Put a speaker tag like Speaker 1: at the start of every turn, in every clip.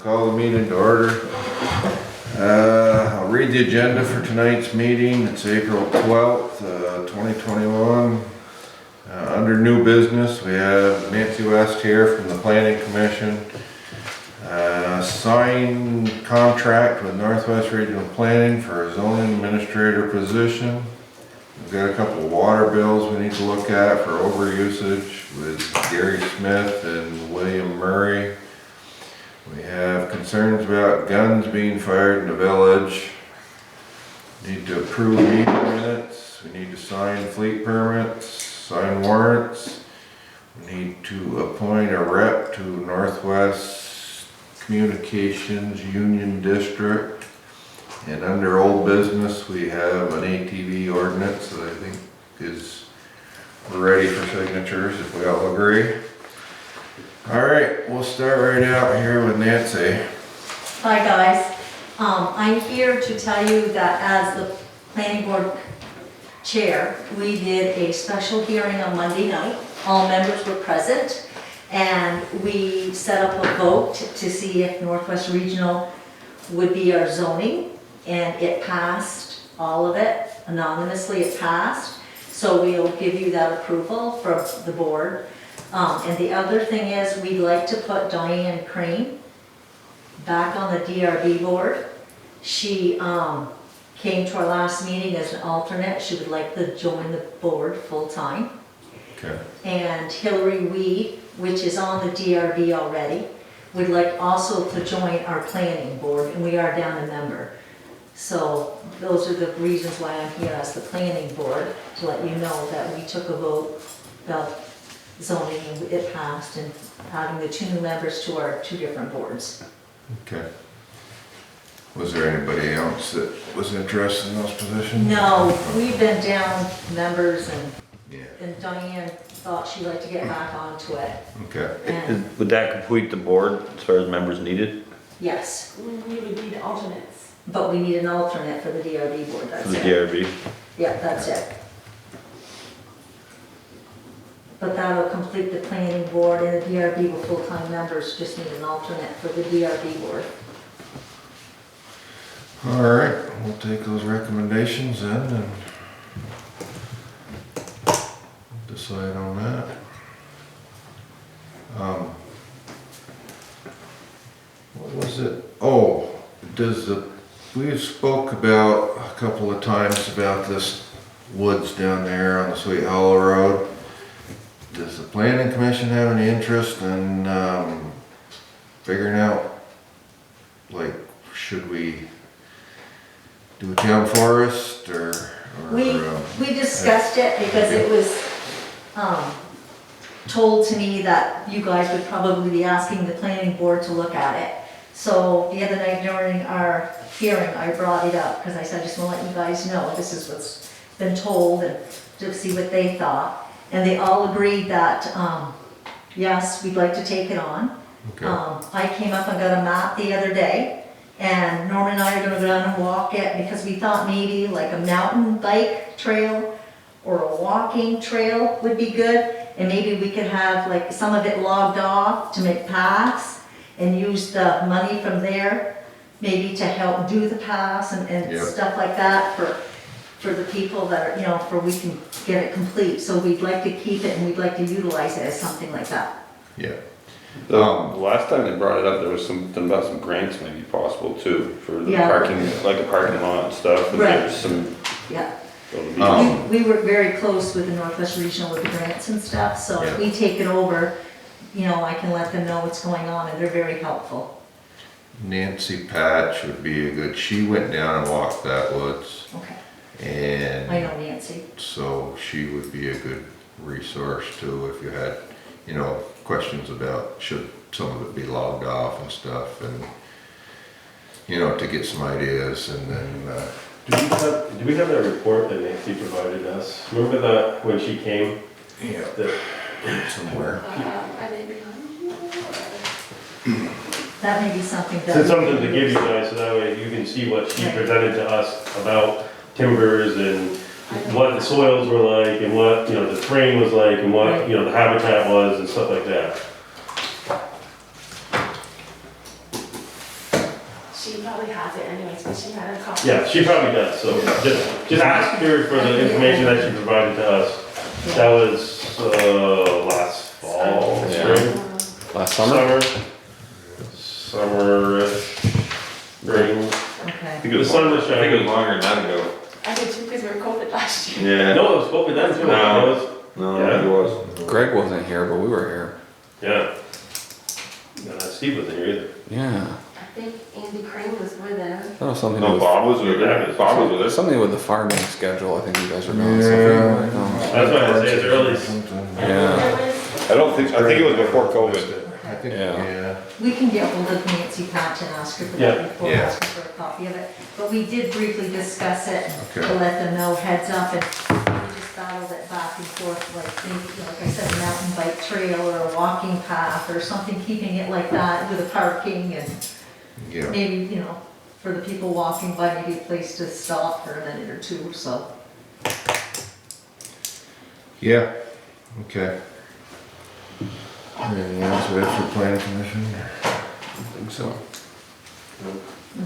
Speaker 1: Call the meeting to order. I'll read the agenda for tonight's meeting. It's April 12th, 2021. Under new business, we have Nancy West here from the Planning Commission. Signed contract with Northwest Regional Planning for a zoning administrator position. We've got a couple of water bills we need to look at for overusage with Gary Smith and William Murray. We have concerns about guns being fired in the village. Need to approve meeting minutes. We need to sign fleet permits, sign warrants. We need to appoint a rep to Northwest Communications Union District. And under old business, we have an ATV ordinance that I think is ready for signatures, if we all agree. All right, we'll start right out here with Nancy.
Speaker 2: Hi guys, I'm here to tell you that as the planning board chair, we did a special hearing on Monday night. All members were present and we set up a vote to see if Northwest Regional would be our zoning, and it passed, all of it, anonymously it passed. So we'll give you that approval from the board. And the other thing is, we'd like to put Diane Crane back on the DRB board. She came to our last meeting as an alternate. She would like to join the board full-time.
Speaker 1: Okay.
Speaker 2: And Hillary Weed, which is on the DRB already, would like also to join our planning board, and we are down a member. So those are the reasons why I'm here as the planning board, to let you know that we took a vote about zoning and it passed, and adding the two new members to our two different boards.
Speaker 1: Okay. Was there anybody else that was interested in those positions?
Speaker 2: No, we've been down members,
Speaker 1: Yeah.
Speaker 2: and Diane thought she'd like to get back onto it.
Speaker 1: Okay.
Speaker 2: And
Speaker 3: Would that complete the board as far as members needed?
Speaker 2: yes,
Speaker 4: We would need alternates.
Speaker 2: but we need an alternate for the DRB board,
Speaker 3: For
Speaker 2: that's
Speaker 3: the
Speaker 2: it.
Speaker 3: DRB?
Speaker 2: Yeah, that's it. But that'll complete the planning board, and the DRB with full-time members just need an alternate for the DRB board.
Speaker 1: All right, we'll take those recommendations then and decide on that. What was it? Oh, we spoke about a couple of times about this woods down there on the Sweet Hollow Road. Does the planning commission have any interest in figuring out, like, should we do a town forest or
Speaker 2: We discussed it because it was told to me that you guys would probably be asking the planning board to look at it. So the other night during our hearing, I brought it up because I said, I just want to let you guys know, this is what's been told, and to see what they thought. And they all agreed that, yes, we'd like to take it on.
Speaker 1: Okay.
Speaker 2: I came up and got a map the other day, and Norman and I are gonna go down and walk it, because we thought maybe like a mountain bike trail or a walking trail would be good, and maybe we could have like some of it logged off to make paths, and use the money from there, maybe to help do the paths and
Speaker 1: Yep.
Speaker 2: stuff like that for the people that are, you know, for we can get it complete. So we'd like to keep it, and we'd like to utilize it as something like that.
Speaker 1: Yeah.
Speaker 3: The last time they brought it up, there was something about some grants maybe possible too, for the
Speaker 2: Yeah.
Speaker 3: parking, like a parking lot and stuff. And
Speaker 2: Right.
Speaker 3: there's some,
Speaker 2: Yeah.
Speaker 1: Um,
Speaker 2: We were very close with the Northwest Regional with the grants and stuff, so if
Speaker 1: Yeah.
Speaker 2: we take it over, you know, I can let them know what's going on, and they're very helpful.
Speaker 1: Nancy Patch would be a good, she went down and walked that woods,
Speaker 2: Okay, I
Speaker 1: and
Speaker 2: know Nancy.
Speaker 1: so she would be a good resource too if you had, you know, questions about should some of it be logged off and stuff, and, you know, to get some ideas, and then,
Speaker 5: Do we have that report that Nancy provided us? Remember that when she came?
Speaker 1: yeah,
Speaker 5: That,
Speaker 1: somewhere.
Speaker 4: Are they behind?
Speaker 2: That may be something that.
Speaker 5: it's something to give you guys so that way you can see what she presented to us about timbers and what the soils were like and what, you know, the terrain was like and what, you know, the habitat was and stuff like that.
Speaker 4: she had a copy.
Speaker 5: Yeah, she probably does, so just ask her for the information that she provided to us. That was, last fall,
Speaker 3: Yeah.
Speaker 5: spring,
Speaker 3: Last summer?
Speaker 5: summer-ish, spring.
Speaker 2: Okay.
Speaker 3: I think it was
Speaker 5: The sun
Speaker 3: longer-
Speaker 5: was
Speaker 3: I think it was
Speaker 5: shining.
Speaker 3: longer than that ago.
Speaker 4: I did too, because we were COVID last year.
Speaker 3: Yeah.
Speaker 5: No, it was COVID then too.
Speaker 3: No.
Speaker 5: It was,
Speaker 3: No,
Speaker 5: Yeah.
Speaker 3: it was.
Speaker 6: Greg wasn't here, but we were here.
Speaker 5: yeah. No, Steve wasn't here either.
Speaker 6: Yeah.
Speaker 4: I think Andy Crane was with them.
Speaker 6: That was something
Speaker 3: No,
Speaker 6: with,
Speaker 3: Bob was with it. Bob was with us.
Speaker 6: something with the farming schedule. I think you guys were doing
Speaker 1: Yeah.
Speaker 6: something.
Speaker 5: That's why I say it's early.
Speaker 6: Yeah.
Speaker 4: There was,
Speaker 3: I don't think, I think it was before COVID.
Speaker 1: I think,
Speaker 6: Yeah.
Speaker 1: yeah.
Speaker 2: We can get hold of Nancy Patch and ask her for
Speaker 5: Yeah.
Speaker 2: that report,
Speaker 1: Yeah.
Speaker 2: ask her for a copy of it. But we did briefly discuss it
Speaker 1: Okay.
Speaker 2: to let them know heads up, and we just battled it back and forth, like, maybe, like I said, a mountain bike trail or a walking path or something, keeping it like that with a parking and
Speaker 1: Yeah,
Speaker 2: maybe, for the people walking by, maybe a place to stop for a minute or two, so.
Speaker 1: yeah, okay. Anything else we have for planning commission?
Speaker 6: I think so.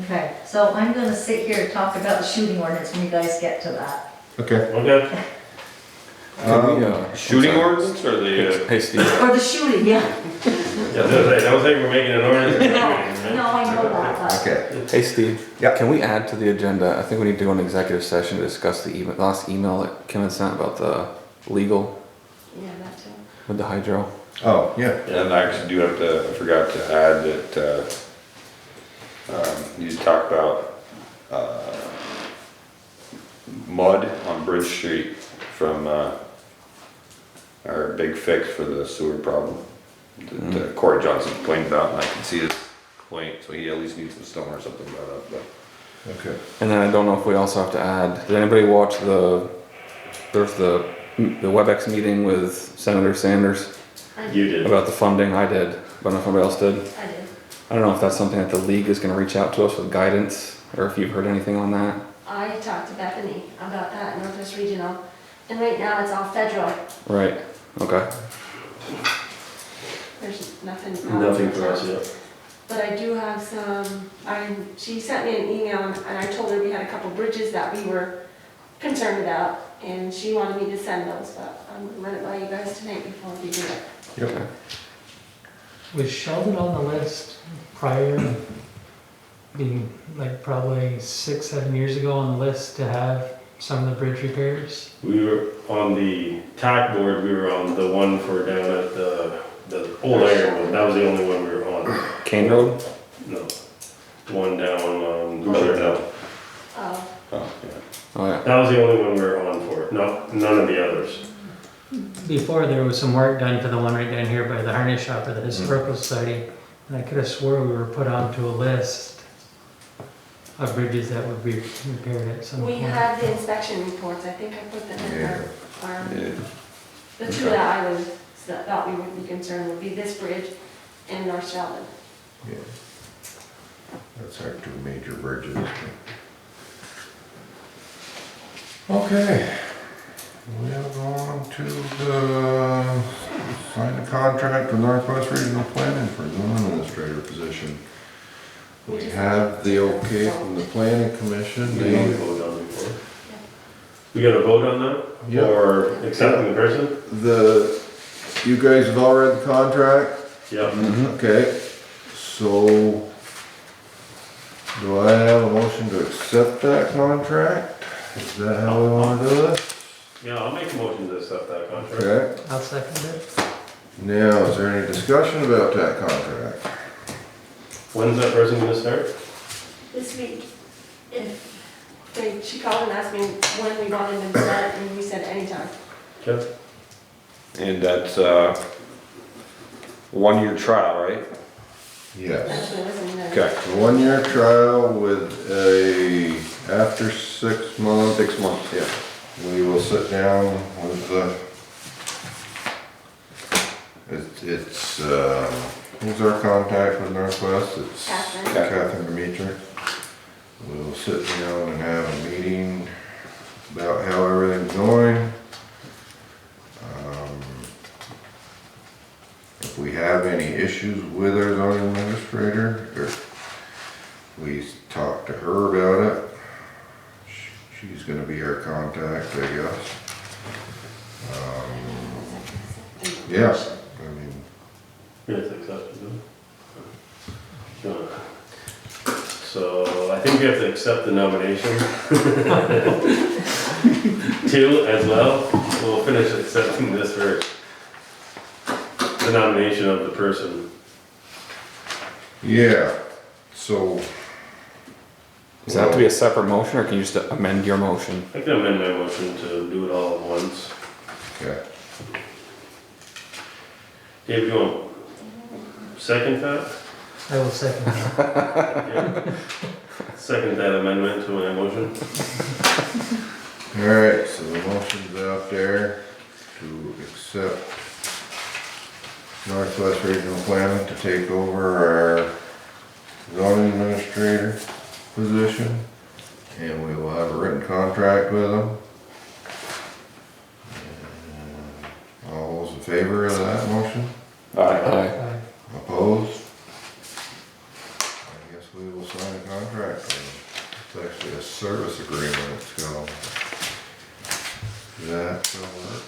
Speaker 2: Okay, so I'm gonna sit here and talk about the shooting ordinance when you guys get to that.
Speaker 1: Okay.
Speaker 5: Okay.
Speaker 6: Can we,
Speaker 3: Shooting
Speaker 6: I'm sorry.
Speaker 3: ordinance or the,
Speaker 6: Hey, Steve.
Speaker 2: Or the shooting, yeah.
Speaker 5: Yeah, I was saying we're making an ordinance.
Speaker 2: No, I know that, but.
Speaker 1: Okay.
Speaker 6: Hey, Steve.
Speaker 1: Yeah.
Speaker 6: Can we add to the agenda? I think we need to go in executive session to discuss the last email that Kim had sent about the legal
Speaker 4: yeah, that too.
Speaker 6: with the hydro.
Speaker 1: Oh, yeah.
Speaker 3: and I actually do have to, I forgot to add that, you talk about, mud on Bridge Street from, our big fix for the sewer problem. That Corey Johnson complained about, and I can see his complaint, so he at least needs some stone or something brought up, but.
Speaker 1: Okay.
Speaker 6: And then I don't know if we also have to add, did anybody watch there's the WebEx meeting with Senator Sanders
Speaker 5: You did.
Speaker 6: about the funding? I did, but I don't know if anybody else did.
Speaker 4: I did.
Speaker 6: I don't know if that's something that the league is gonna reach out to us with guidance, or if you've heard anything on that.
Speaker 4: I talked to Bethany about that, Northwest Regional, and right now it's all federal.
Speaker 6: Right, okay.
Speaker 4: There's nothing.
Speaker 5: Nothing for us yet.
Speaker 4: But I do have some, she sent me an email and I told her we had a couple bridges that we were concerned about, and she wanted me to send those, but I'm gonna run it by you guys tonight before we do it.
Speaker 1: Yep.
Speaker 7: Was Sheldon on the list prior, being like probably 6-7 years ago on the list to have some of the bridge repairs?
Speaker 5: We were on the TAC board, we were on the one for down at the old iron one, that was the only one we were on.
Speaker 6: Kane Road?
Speaker 5: No, one down, further down.
Speaker 4: Oh,
Speaker 3: Oh, yeah.
Speaker 6: Oh, yeah.
Speaker 5: That was the only one we were on for, none of the others.
Speaker 7: Before, there was some work done for the one right down here by the harness shop or the historical society, and I could have swore we were put onto a list of bridges that would be repaired at some
Speaker 4: we
Speaker 7: point.
Speaker 4: have the inspection reports, I think I put them in
Speaker 1: Yeah.
Speaker 4: our,
Speaker 3: Yeah.
Speaker 4: the two that I was, that thought we would be concerned would be this bridge and North Sheldon.
Speaker 1: Yeah. That's our two major bridges. Okay. We'll go on to the, sign the contract with Northwest Regional Planning for zone administrator position. We have the okay from the planning commission.
Speaker 5: We didn't vote on before. We got a vote on that?
Speaker 1: Yeah.
Speaker 5: Or accepting the person?
Speaker 1: You guys have all read the contract?
Speaker 5: Yep.
Speaker 1: Okay, so do I have a motion to accept that contract? Is that how we wanna do this?
Speaker 5: Yeah, I'll make a motion to accept that contract.
Speaker 1: Okay,
Speaker 7: I'll second it.
Speaker 1: now, is there any discussion about that contract?
Speaker 5: When's that person gonna start?
Speaker 4: This week, she called and asked me when we wanted them to start, and we said anytime.
Speaker 5: Okay.
Speaker 3: And that's, 1-year trial, right?
Speaker 1: Yes.
Speaker 4: Actually, it wasn't there.
Speaker 3: Okay.
Speaker 1: A 1-year trial with after 6 months,
Speaker 3: 6 months, yeah.
Speaker 1: we will sit down with who's our contact with Northwest? It's
Speaker 4: Catherine.
Speaker 1: Catherine Dimitri. We'll sit down and have a meeting about how everything's going. If we have any issues with our zoning administrator, or we talk to her about it, gonna be our contact, I guess. Yeah, I mean,
Speaker 5: Yes, accepted, huh? So I think we have to accept the nomination. Two as well. We'll finish accepting this first. The nomination of the person.
Speaker 1: yeah, so,
Speaker 6: Does that have to be a separate motion, or can you just amend your motion?
Speaker 5: I can amend my motion to do it all at once.
Speaker 1: okay.
Speaker 5: Dave, you want second that?
Speaker 7: I will second that.
Speaker 5: Yeah. Second that amendment to my motion.
Speaker 1: Alright, so the motion's out there to accept Northwest Regional Planning to take over our zoning administrator position. And we will have a written contract with them. And all those in favor of that motion?
Speaker 3: Aye.
Speaker 6: Aye.
Speaker 1: Opposed? I guess we will sign a contract with them. It's actually a service agreement, it's called. That will work.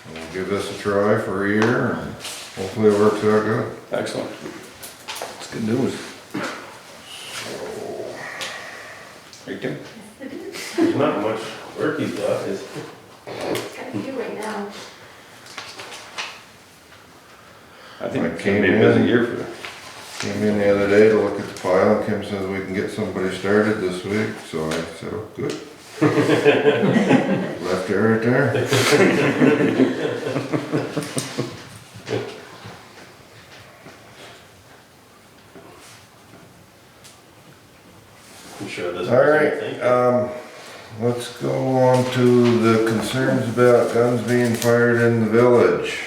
Speaker 1: And we'll give this a try for a year and hopefully it works out good.
Speaker 3: Excellent. It's good news. Right, Tim?
Speaker 5: There's not much work he's got, is
Speaker 4: Got you right now.
Speaker 3: I think
Speaker 1: I
Speaker 3: it's
Speaker 1: came
Speaker 3: gonna be a busy
Speaker 1: in.
Speaker 3: year for them.
Speaker 1: Came in the other day to look at the file and Kim says we can get somebody started this week, so I said, oh, good. Left it right there.
Speaker 5: I'm sure this
Speaker 1: Alright,
Speaker 5: person
Speaker 1: let's go on to the concerns about guns being fired in the village.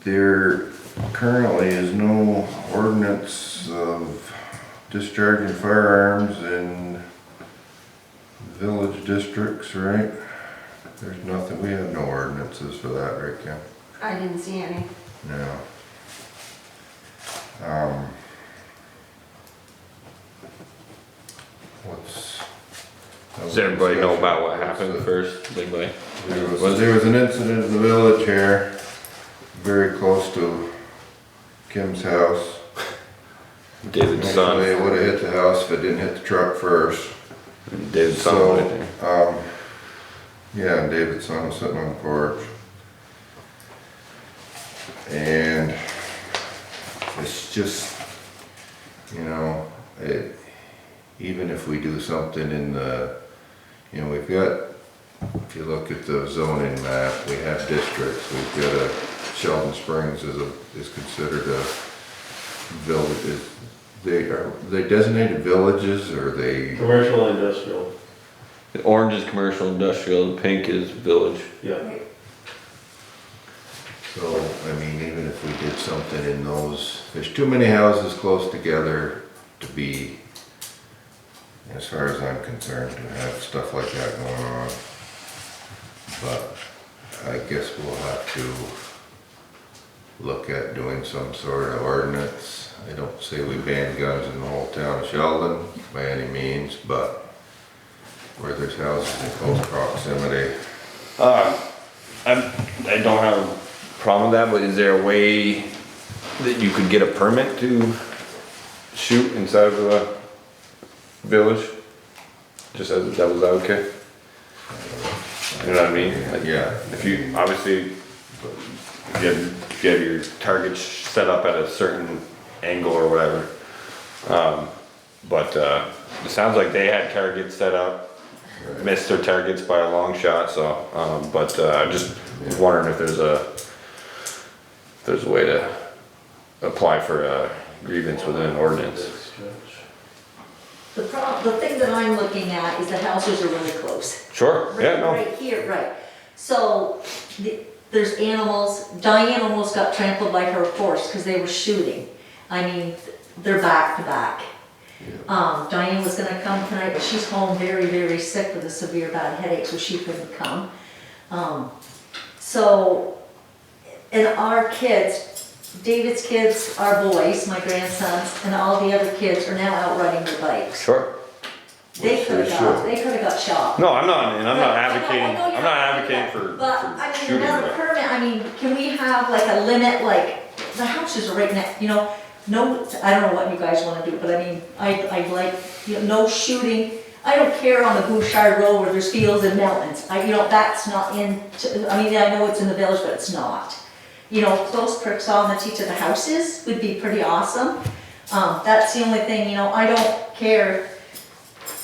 Speaker 1: There currently is no ordinance of discharging firearms in village districts, right? There's nothing, we have no ordinances for that, right, Kim?
Speaker 4: I didn't see any.
Speaker 1: No. What's?
Speaker 3: Does everybody know about what happened first? Anybody?
Speaker 1: There was an incident in the village here, very close to Kim's house.
Speaker 3: David's son.
Speaker 1: Actually, it would've hit the house if it didn't hit the truck first.
Speaker 3: David's son
Speaker 1: So,
Speaker 3: right there.
Speaker 1: yeah, and David's son was sitting on the porch. And it's just, you know, even if we do something in the, you know, we've got, if you look at the zoning map, we have districts. We've got Sheldon Springs is considered a village. Are they designated villages or are they?
Speaker 5: Commercial and industrial,
Speaker 3: The orange is commercial industrial, the pink is village.
Speaker 5: yeah.
Speaker 1: So, I mean, even if we did something in those, there's too many houses close together to be, as far as I'm concerned, to have stuff like that going on. But I guess we'll have to look at doing some sort of ordinance. I don't say we ban guns in the whole town of Sheldon by any means, but where there's houses in close proximity.
Speaker 3: I don't have a problem with that, but is there a way that you could get a permit to shoot inside of a village? Just as a devil's advocate? You know what I mean? Like,
Speaker 1: Yeah.
Speaker 3: if you, obviously, if you have your targets set up at a certain angle or whatever. But it sounds like they had targets set up, missed their targets by a long shot, so, I just was wondering if there's a way to apply for a grievance within an ordinance.
Speaker 2: The thing that I'm looking at is the houses are really close.
Speaker 3: Sure, yeah, no.
Speaker 2: Right here, right. So, there's animals, Diane almost got trampled by her horse because they were shooting. I mean, they're back to back. Diane was gonna come tonight, but she's home very, very sick with a severe bad headache, so she couldn't come. And our kids, David's kids, our boys, my grandsons, and all the other kids are now out riding their bikes.
Speaker 3: Sure.
Speaker 2: They could've got shop.
Speaker 3: No, I'm not, and I'm not
Speaker 2: Right, I know
Speaker 3: advocating,
Speaker 2: you're
Speaker 3: I'm not advocating for
Speaker 2: But, I mean,
Speaker 3: shooting.
Speaker 2: another
Speaker 3: but-
Speaker 2: permit, I mean, can we have like a limit, like, the houses are right next, you know, no, I don't know what you guys wanna do, but I mean, I'd like, you know, no shooting. I don't care on the Bouchard Road where there's fields and mountains, you know, that's not in, I mean, I know it's in the village, but it's not. You know, close proximity to the houses would be pretty awesome. That's the only thing, you know, I don't care,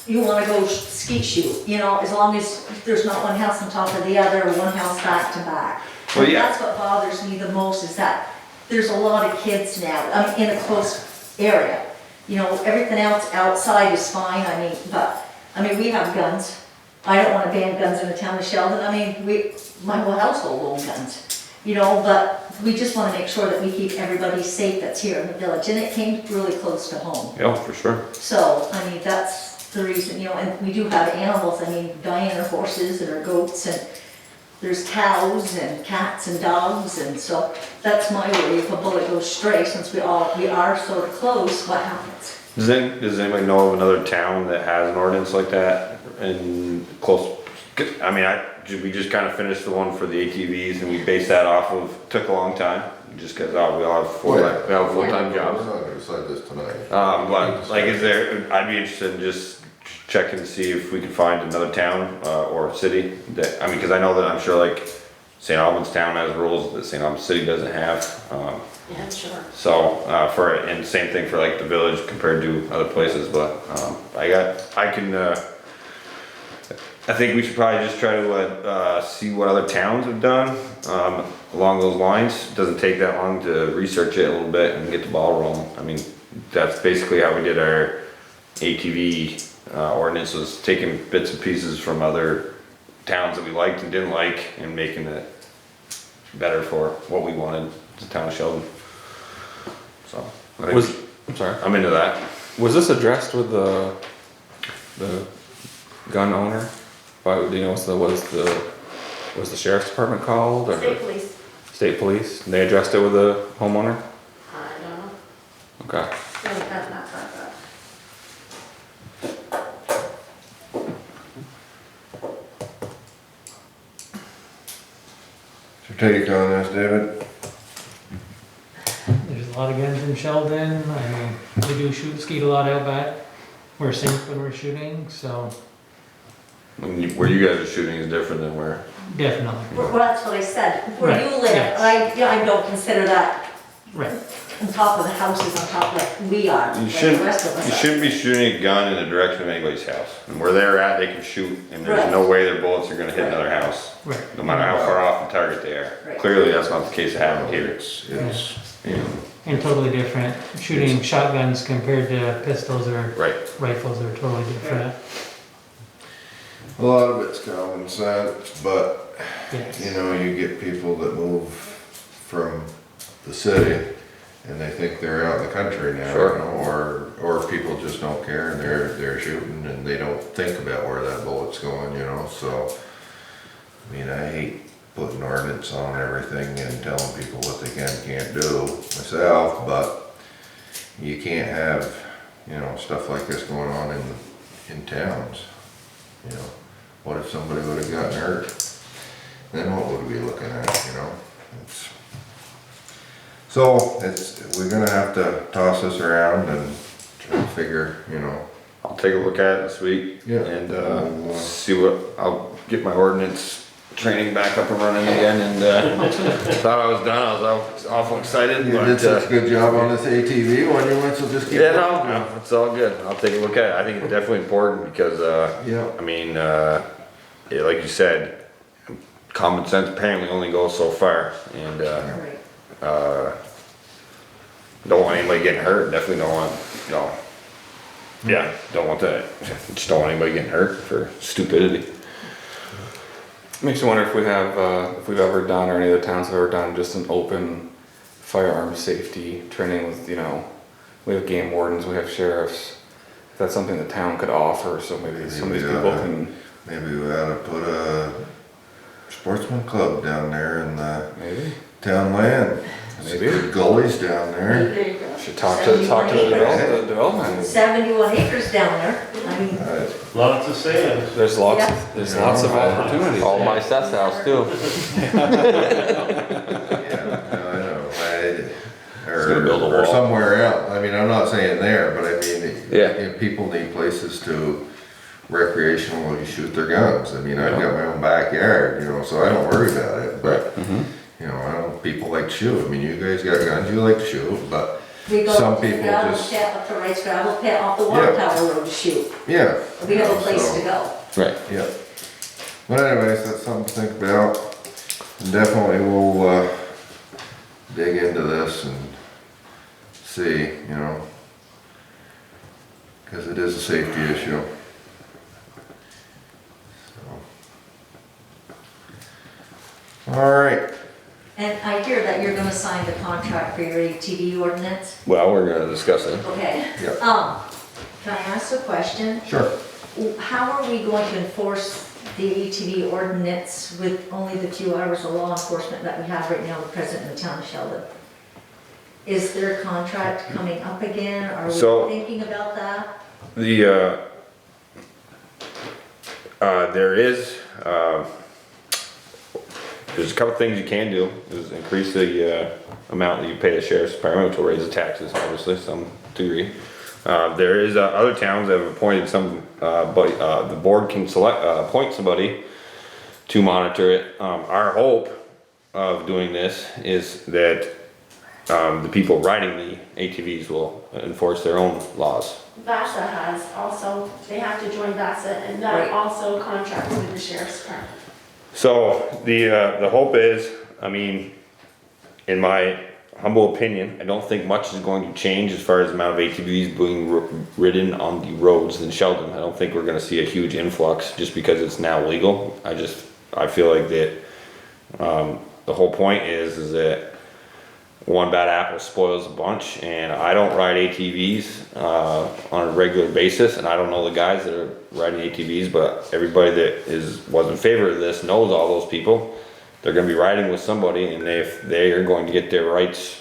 Speaker 2: you wanna go skeet shoot, you know, as long as there's not one house on top of the other or one house back to back.
Speaker 3: Well,
Speaker 2: And
Speaker 3: yeah.
Speaker 2: that's what bothers me the most, is that there's a lot of kids now, in a close area. You know, everything else outside is fine, I mean, we have guns. I don't wanna ban guns in the town of Sheldon, I mean, my whole household owns guns. You know, but we just wanna make sure that we keep everybody safe that's here in the village, and it came really close to home.
Speaker 3: Yeah, for sure.
Speaker 2: So, I mean, that's the reason, you know, and we do have animals, I mean, Diane, our horses and our goats, and there's cows and cats and dogs, and so that's my worry, if a bullet goes stray, since we are sort of close, what happens?
Speaker 3: Does anybody know of another town that has an ordinance like that and close? I mean, we just kind of finished the one for the ATVs and we based that off of, took a long time, just cause we all have full-time
Speaker 1: We're
Speaker 3: jobs.
Speaker 1: not gonna decide this tonight.
Speaker 3: But like, I'd be interested in just checking to see if we can find another town, or city that, I mean, cause I know that I'm sure like St. Albans town has rules that St. Albans city doesn't have.
Speaker 4: Yeah, sure.
Speaker 3: So, and same thing for like the village compared to other places, but, I think we should probably just try to, see what other towns have done, along those lines. It doesn't take that long to research it a little bit and get the ball rolling. I mean, that's basically how we did our ATV, ordinance, was taking bits and pieces from other towns that we liked and didn't like and making it better for what we wanted, the town of Sheldon. So, I think
Speaker 6: I'm sorry.
Speaker 3: I'm into that.
Speaker 6: Was this addressed with the gun owner? Do you know was the sheriff's department called or
Speaker 4: State police,
Speaker 6: state police? And they addressed it with the homeowner?
Speaker 4: I don't know.
Speaker 6: Okay.
Speaker 4: No, not.
Speaker 1: So take on this, David?
Speaker 7: There's a lot of guns in Sheldon, I mean, we do skeet a lot out back. We're safe when we're shooting, so
Speaker 3: Where you guys are shooting is different than where.
Speaker 7: definitely.
Speaker 2: Well, that's what I said, where
Speaker 7: Right,
Speaker 2: you live,
Speaker 7: yes.
Speaker 2: I don't consider that
Speaker 7: Right.
Speaker 2: on top of the houses, on top like we are,
Speaker 3: You
Speaker 2: like the rest of
Speaker 3: shouldn't,
Speaker 2: us
Speaker 3: you
Speaker 2: are.
Speaker 3: shouldn't be shooting a gun in the direction of anybody's house. And where they're at, they can shoot, and there's no way their bullets are gonna hit another house,
Speaker 7: Right.
Speaker 3: no matter how far off the target they are.
Speaker 2: Right.
Speaker 3: Clearly, that's not the case of having here.
Speaker 1: It's,
Speaker 7: And totally different, shooting shotguns compared to pistols or
Speaker 3: Right.
Speaker 7: rifles are totally different.
Speaker 1: a lot of it's common sense, but,
Speaker 7: Yes.
Speaker 1: you know, you get people that move from the city and they think they're out in the country now,
Speaker 3: Sure.
Speaker 1: you know, or people just don't care and they're shooting and they don't think about where that bullet's going, you know, so. I mean, I hate putting ordinance on everything and telling people what they can and can't do myself, but you can't have, you know, stuff like this going on in towns, you know. What if somebody would've gotten hurt? Then what would we be looking at, you know? We're gonna have to toss this around and try to figure, you know.
Speaker 3: I'll take a look at it this week.
Speaker 1: Yeah.
Speaker 3: And, I'll get my ordinance training back up and running again, and, thought I was done, I was awful excited,
Speaker 1: You
Speaker 3: but,
Speaker 1: did such a good job on this ATV one, you went, so just keep
Speaker 3: yeah,
Speaker 1: going.
Speaker 3: no, it's all good. I'll take a look at it. I think it's definitely important because,
Speaker 1: Yeah.
Speaker 3: I mean, yeah, like you said, common sense apparently only goes so far, and,
Speaker 2: Right.
Speaker 3: don't want anybody getting hurt, definitely don't want, no. Yeah, don't want that, just don't want anybody getting hurt for stupidity.
Speaker 6: Makes you wonder if if we've ever done, or any of the towns have ever done, just an open firearm safety training with, you know, we have game wardens, we have sheriffs. If that's something the town could offer, so maybe some of these people can,
Speaker 1: Maybe we ought to put a sportsman club down there in the
Speaker 6: maybe?
Speaker 1: town land.
Speaker 6: Maybe.
Speaker 1: Good gullies down there.
Speaker 4: There you go.
Speaker 6: Should talk to the development.
Speaker 2: 71 acres down there. I mean,
Speaker 5: Lots of sand.
Speaker 6: There's lots,
Speaker 2: Yeah.
Speaker 6: there's lots of opportunities.
Speaker 3: All by Seth's house too.
Speaker 1: Yeah, no, I know,
Speaker 3: gonna build a
Speaker 1: or
Speaker 3: wall.
Speaker 1: somewhere else, I mean, I'm not saying there, but I mean,
Speaker 3: Yeah.
Speaker 1: if people need places to recreationally shoot their guns, I mean, I've got my own backyard, you know, so I don't worry about it, but, you know, I don't, people like to shoot, I mean, you guys got guns, you like to shoot, but,
Speaker 2: we go
Speaker 1: Some
Speaker 2: up to the
Speaker 1: people
Speaker 2: gravel
Speaker 1: just-
Speaker 2: pit, up to Wright's gravel pit, off the water
Speaker 1: Yeah.
Speaker 2: tower road to shoot.
Speaker 1: yeah.
Speaker 2: We have a
Speaker 1: you know,
Speaker 2: place
Speaker 1: so-
Speaker 2: to go.
Speaker 3: Right.
Speaker 1: Yeah. But anyways, that's something to think about. Definitely we'll, dig into this and see, you know, cause it is a safety issue. So. All right,
Speaker 2: And I hear that you're gonna sign the contract for your ATV ordinance.
Speaker 3: Well, we're gonna discuss it.
Speaker 2: Okay.
Speaker 1: Yep.
Speaker 2: Can I ask a question?
Speaker 1: sure.
Speaker 2: How are we going to enforce the ATV ordinance with only the few hours of law enforcement that we have right now, present in the town of Sheldon? Is there a contract coming up again? Are we
Speaker 3: So-
Speaker 2: thinking about that?
Speaker 3: There is, there's a couple things you can do, is increase the, amount that you pay the sheriff's department, which will raise the taxes, obviously, some degree. There is, other towns that have appointed some, but, the board can select, appoint somebody to monitor it. Our hope of doing this is that, the people riding the ATVs will enforce their own laws.
Speaker 4: VASA has also, they have to join VASA, and
Speaker 2: Right.
Speaker 4: that also contracts with the sheriff's department.
Speaker 3: So the hope is, I mean, in my humble opinion, I don't think much is going to change as far as the amount of ATVs being ridden on the roads in Sheldon. I don't think we're gonna see a huge influx just because it's now legal. I feel like that, the whole point is that one bad apple spoils a bunch, and I don't ride ATVs, on a regular basis, and I don't know the guys that are riding ATVs, but everybody that was in favor of this knows all those people. They're gonna be riding with somebody, and if they are going to get their rights,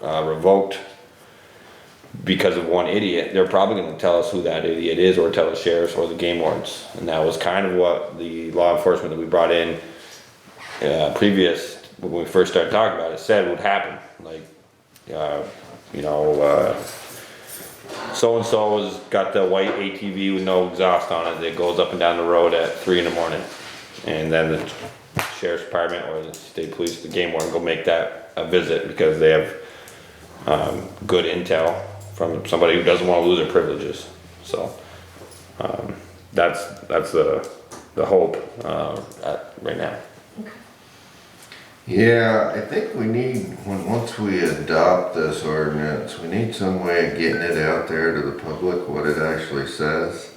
Speaker 3: revoked because of one idiot, they're probably gonna tell us who that idiot is, or tell the sheriffs or the game wardens. And that was kind of what the law enforcement that we brought in, when we first started talking about it, said would happen. Like, you know, so-and-so has got the white ATV with no exhaust on it that goes up and down the road at 3 in the morning. And then the sheriff's department or the state police, the game warden, go make that a visit because they have, good intel from somebody who doesn't wanna lose their privileges. So, that's the hope, right now.
Speaker 1: Yeah, I think we need, once we adopt this ordinance, we need some way of getting it out there to the public, what it actually says.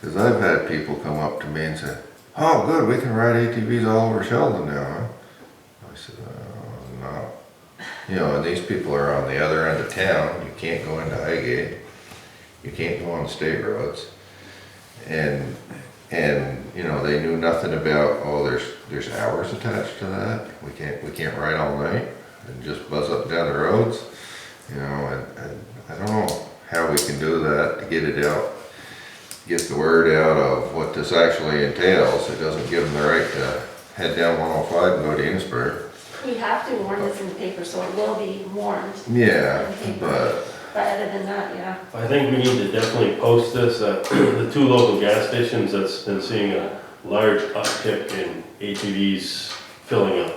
Speaker 1: Cause I've had people come up to me and say, oh, good, we can ride ATVs all over Sheldon now, huh? I said, no. You know, and these people are on the other end of town, you can't go into Highgate, you can't go on state roads. And, you know, they knew nothing about, oh, there's hours attached to that, we can't ride all night and just buzz up and down the roads. You know, and I don't know how we can do that to get it out, get the word out of what this actually entails. It doesn't give them the right to head down 105 and go to Enosburg.
Speaker 4: We have to warn this in the paper, so it will be warned.
Speaker 1: Yeah, but,
Speaker 4: But other than that, yeah.
Speaker 5: I think we need to definitely post this at the 2 local gas stations that's been seeing a large uptick in ATVs filling up.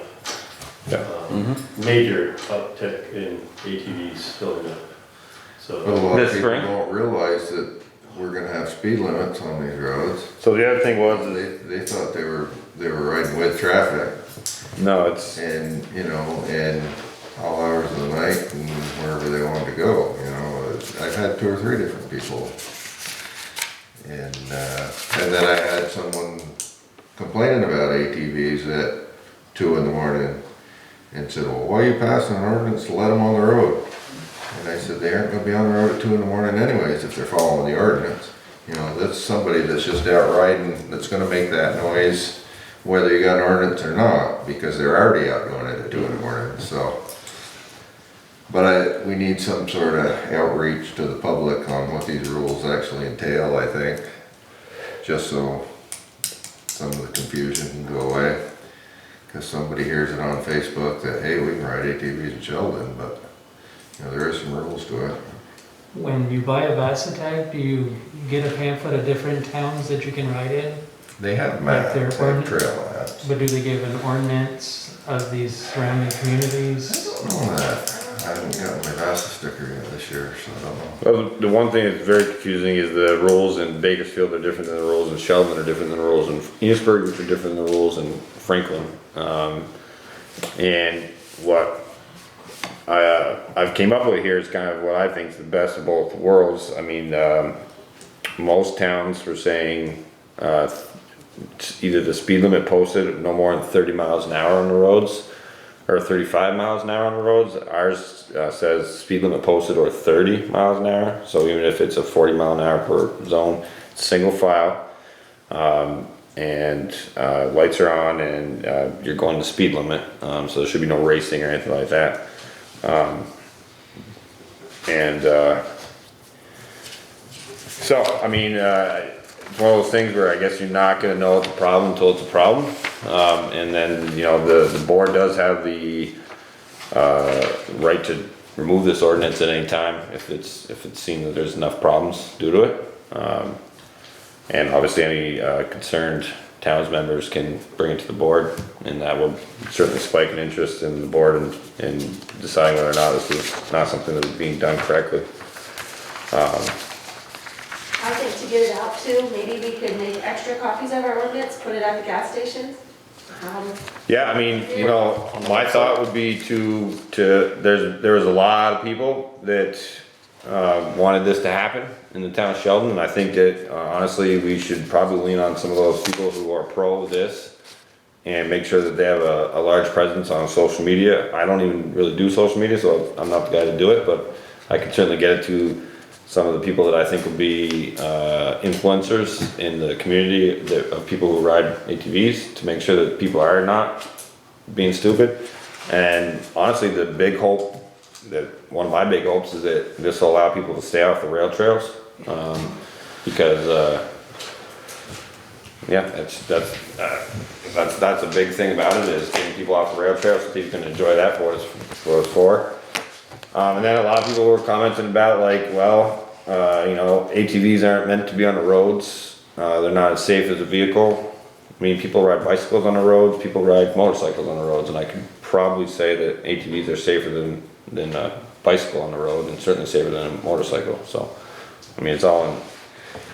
Speaker 3: Yeah.
Speaker 5: Major uptick in ATVs filling up.
Speaker 1: a
Speaker 5: So,
Speaker 1: lot of
Speaker 3: This
Speaker 1: people
Speaker 3: spring?
Speaker 1: don't realize that we're gonna have speed limits on these roads.
Speaker 3: So the other thing was, is-
Speaker 1: They thought they were riding with traffic.
Speaker 3: no, it's,
Speaker 1: And, you know, and all hours of the night and wherever they wanted to go, you know. I've had 2 or 3 different people. And then I had someone complaining about ATVs at 2 in the morning and said, well, why are you passing an ordinance to let them on the road? And I said, they aren't gonna be on the road at 2 in the morning anyways if they're following the ordinance. You know, that's somebody that's just out riding that's gonna make that noise whether you got an ordinance or not, because they're already out doing it at 2 in the morning, so. But we need some sort of outreach to the public on what these rules actually entail, I think. Just so some of the confusion can go away. Cause somebody hears it on Facebook that, hey, we can ride ATVs in Sheldon, but, you know, there is some rules to it.
Speaker 7: When you buy a Vassatag, do you get a pamphlet of different towns that you can ride in?
Speaker 1: They have
Speaker 7: Like
Speaker 1: maps,
Speaker 7: their
Speaker 1: they have
Speaker 7: ordinance?
Speaker 1: trail maps.
Speaker 7: But do they give an ordinance of these surrounding
Speaker 1: I
Speaker 7: communities?
Speaker 1: don't know that. I haven't gotten my Vasa sticker yet this year, so I don't know.
Speaker 3: Well, the one thing that's very confusing is the rules in Bakersfield are different than the rules in Sheldon, are different than the rules in Eastburg, which are different than the rules in Franklin. And what I've came up with here is kind of what I think is the best of both worlds. I mean, most towns were saying, either the speed limit posted no more than 30 miles an hour on the roads, or 35 miles an hour on the roads. Ours says speed limit posted or 30 miles an hour. So even if it's a 40 mile an hour per zone, single file, and lights are on, and you're going the speed limit. So there should be no racing or anything like that. So I mean, it's one of those things where I guess you're not gonna know it's a problem until it's a problem. And then, you know, the board does have the right to remove this ordinance at any time if it's seen that there's enough problems due to it. And obviously any concerned towns members can bring it to the board, and that will certainly spike an interest in the board in deciding whether or not this is not something that is being done correctly.
Speaker 4: I think to get it out too, maybe we could make extra copies of our ordinance, put it at the gas stations.
Speaker 3: Yeah, I mean, you know, my thought would be there was a lot of people that wanted this to happen in the town of Sheldon, and I think that honestly, we should probably lean on some of those people who are pro this and make sure that they have a large presence on social media. I don't even really do social media, so I'm not the guy to do it, but I can certainly get it to some of the people that I think will be influencers in the community of people who ride ATVs, to make sure that people are not being stupid. And honestly, the big hope, one of my big hopes, is that this will allow people to stay off the rail trails, because yeah, that's a big thing about it, is getting people off the rail trails so people can enjoy that for what it's for. And then a lot of people were commenting about, like, well, you know, ATVs aren't meant to be on the roads. They're not as safe as a vehicle. I mean, people ride bicycles on the roads, people ride motorcycles on the roads, and I can probably say that ATVs are safer than a bicycle on the road, and certainly safer than a motorcycle. So, I mean, it's all in,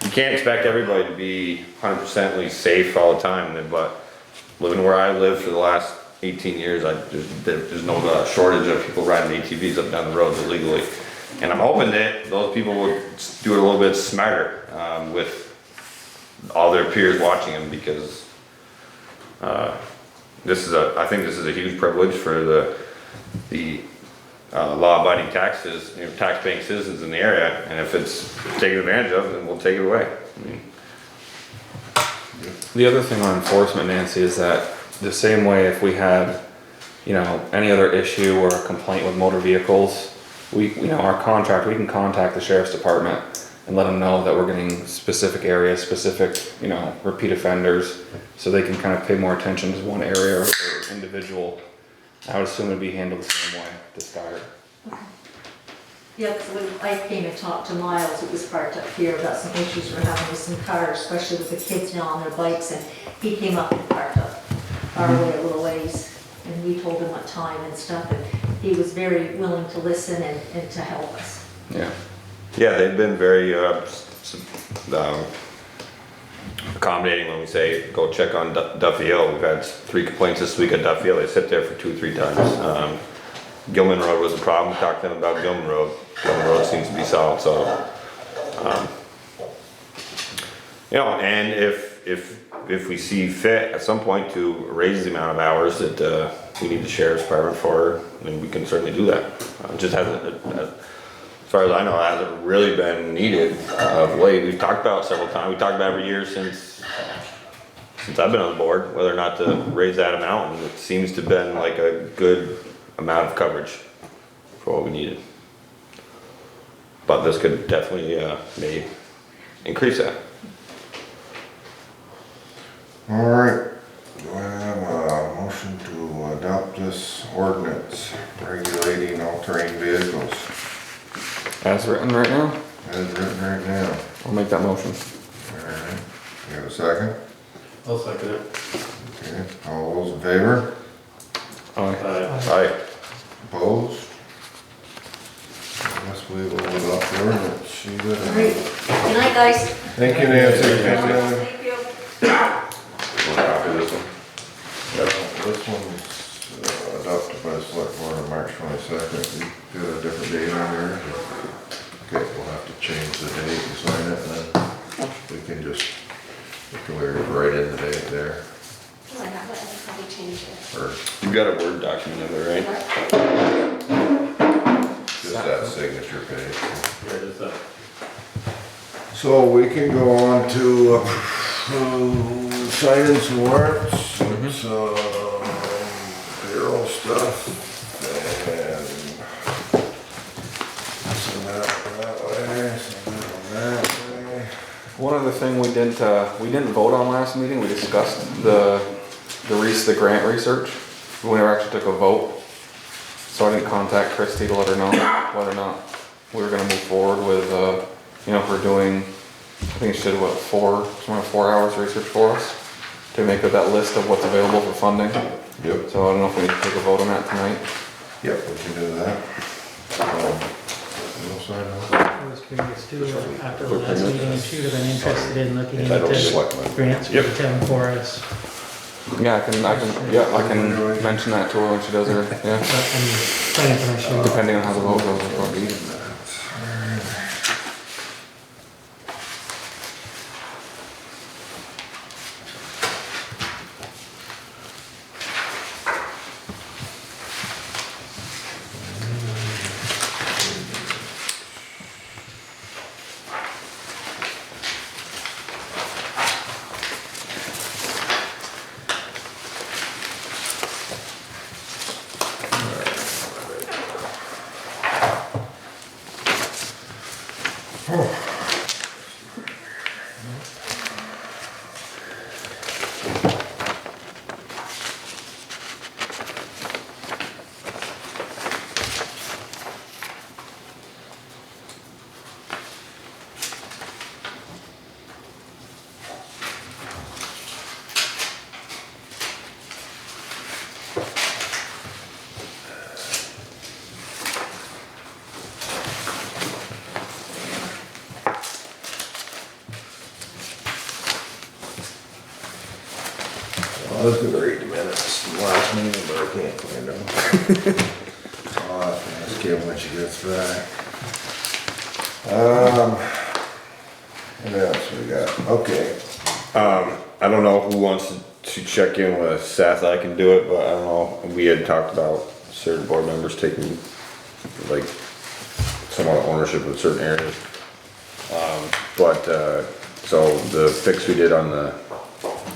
Speaker 3: you can't expect everybody to be 100% safe all the time, but living where I live for the last 18 years, there's no shortage of people riding ATVs up and down the roads illegally. And I'm hoping that those people will do it a little bit smarter, with all their peers watching them, because I think this is a huge privilege for the law-abiding tax-paying citizens in the area, and if it's taken advantage of, then we'll take it away. I mean,
Speaker 6: The other thing on enforcement, Nancy, is that the same way if we had, you know, any other issue or a complaint with motor vehicles, we can contact the sheriff's department and let them know that we're getting specific areas, specific, you know, repeat offenders, so they can kind of pay more attention to one area or individual. I would assume it'd be handled the same way to start.
Speaker 2: Yeah, because when I came and talked to Miles, who was parked up here, about some issues we're having with some cars, especially with the kids now on their bikes, and he came up and parked up our way a little ways, and we told him what time and stuff, and he was very willing to listen and to help us.
Speaker 6: Yeah.
Speaker 3: yeah, they've been very accommodating when we say, go check on Duffy Hill. We've had 3 complaints this week at Duffy Hill. They sit there for 2-3 times. Gilman Road was a problem. We talked to them about Gilman Road. Gilman Road seems to be solved, so, you know, and if we see fit at some point to raise the amount of hours that we need the sheriff's department for, then we can certainly do that. It just hasn't, as far as I know, it hasn't really been needed of late. We've talked about it several times. We talked about it every year since I've been on the board, whether or not to raise that amount, and it seems to have been like a good amount of coverage for what we needed. But this could definitely, may increase that.
Speaker 1: All right, do I have a motion to adopt this ordinance regulating all-terrain vehicles
Speaker 6: As written right now,
Speaker 1: as written right now?
Speaker 6: I'll make that motion.
Speaker 1: All right, you have a second?
Speaker 5: I'll second it.
Speaker 1: Okay, all those in favor?
Speaker 6: Aye.
Speaker 3: Aye.
Speaker 1: Opposed? I guess we will adopt the ordinance. She
Speaker 2: All
Speaker 1: did.
Speaker 2: right, good night, guys.
Speaker 1: Thank you, Nancy.
Speaker 2: Thank you.
Speaker 3: Want to copy this one?
Speaker 1: This one's adopted by the select board on March 22nd. You got a different date on there? Okay, we'll have to change the date and sign it, and then we can just, we can write in the date there.
Speaker 4: Oh, I have it, I can probably change it.
Speaker 1: Or
Speaker 3: You got a Word document of it, right?
Speaker 1: just that signature page.
Speaker 5: Yeah, just that.
Speaker 1: So we can go on to signing some warrants, it's payroll stuff, and some that way, some that way.
Speaker 6: One other thing we didn't vote on last meeting, we discussed the grant research. We never actually took a vote. So I didn't contact Christie to let her know whether or not we were gonna move forward with, if we're doing, I think she did what, 4 hours research for us to make up that list of what's available for funding.
Speaker 1: Yep.
Speaker 6: So I don't know if we need to take a vote on that tonight.
Speaker 1: Yep, we can do that. We'll sign that.
Speaker 7: I was curious too, after the last meeting, if she would have been interested in looking
Speaker 3: Title
Speaker 7: into
Speaker 3: Selectmen.
Speaker 7: grants for the town forest.
Speaker 6: Yeah, I can mention that to her when she does her, yeah.
Speaker 7: But, I mean, planning commission.
Speaker 6: Depending on how the vote goes, it'll probably be.
Speaker 1: I was gonna read the minutes from last meeting, but I can't find them. I'll have to ask Kim when she gets back. What else we got? Okay.
Speaker 3: I don't know who wants to check in with Seth, I can do it, but I don't know, we had talked about certain board members taking, like, somewhat ownership of certain areas. So the fix we did on the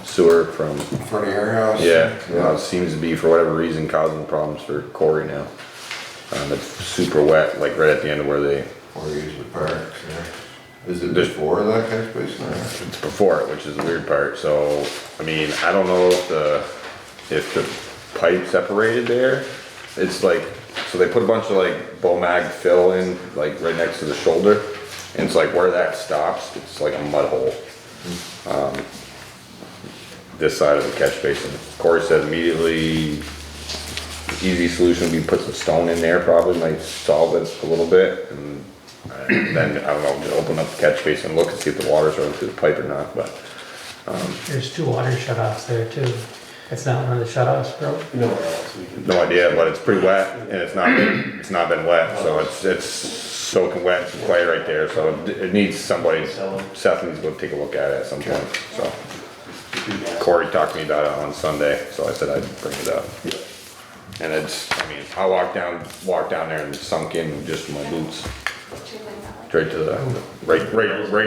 Speaker 3: sewer from,
Speaker 1: In front of your house?
Speaker 3: yeah, it seems to be, for whatever reason, causing problems for Corey now. It's super wet, like right at the end of where they,
Speaker 1: Or usually parks, yeah. Is it before that catch basin or after?
Speaker 3: it's before it, which is the weird part, so, I mean, I don't know if the pipe separated there. It's like, so they put a bunch of like Bomag fill in, like right next to the shoulder, and it's like where that stops, it's like a mud hole. This side of the catch basin. Corey said immediately, the easy solution would be put some stone in there, probably might solve it a little bit, and then, I don't know, just open up the catch basin and look and see if the water's running through the pipe or not, but,
Speaker 7: There's 2 water shutoffs there too. It's not one of the shutoffs, bro.
Speaker 5: Nowhere else we can.
Speaker 3: no idea, but it's pretty wet, and it's not been wet, so it's soaking wet, clay right there, so it needs somebody, Seth needs to go take a look at it at some point, so. Corey talked to me about it on Sunday, so I said I'd bring it up. And it's, I mean, I walked down there and it sunk in just my boots, straight to the, right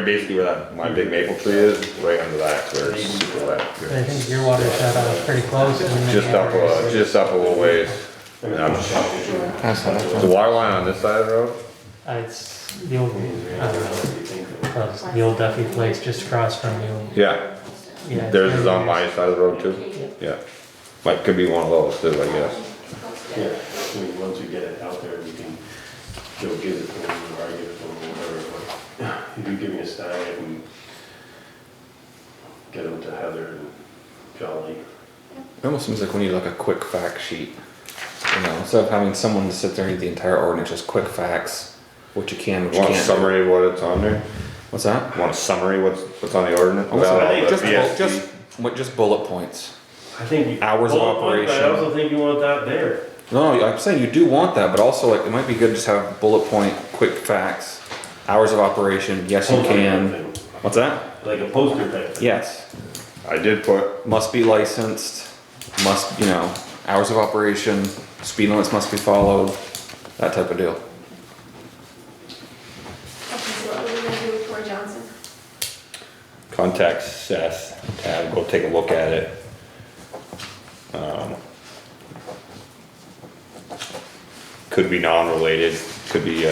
Speaker 3: basically where that, my big maple tree is, right under that, where it's super wet.
Speaker 7: I think your water shutoff is pretty close. and then
Speaker 3: Just up a little ways,
Speaker 5: I mean,
Speaker 3: Yeah.
Speaker 6: Pass that up.
Speaker 3: The water line on this side of the road?
Speaker 7: It's the old, the old Duffy place just across from you.
Speaker 3: Yeah,
Speaker 7: Yeah.
Speaker 3: theirs is on my side of the road too? Yeah. Might, could be one of those too, I guess.
Speaker 5: Yeah, I mean, once we get it out there, we can, Joe give it to them, or I give it to them, whatever, but if you give me a stack, I can get them to Heather and Jolly.
Speaker 6: It almost seems like we need like a quick fact sheet. You know, instead of having someone to sit there and read the entire ordinance, just quick facts, what you can, what you
Speaker 3: Want a
Speaker 6: can't.
Speaker 3: summary of what it's on there?
Speaker 6: What's that?
Speaker 3: Want a summary what's on the ordinance?
Speaker 6: Also,
Speaker 3: About
Speaker 5: I think
Speaker 3: the
Speaker 6: just bullet points.
Speaker 5: I think you.
Speaker 6: Hours of
Speaker 5: bullet point, but I
Speaker 6: operation.
Speaker 5: also think you want that there.
Speaker 6: No, I'm saying you do want that, but also like it might be good to just have bullet point, quick facts, hours of operation. Yes, you can. What's that?
Speaker 5: Like a poster type thing.
Speaker 6: Yes.
Speaker 3: I did put,
Speaker 6: Must be licensed. Must, you know, hours of operation. Speed limits must be followed. That type of deal.
Speaker 4: Okay, so what are we gonna do with Cory Johnson?
Speaker 3: contact Seth, have, go take a look at it. Could be non-related, could be,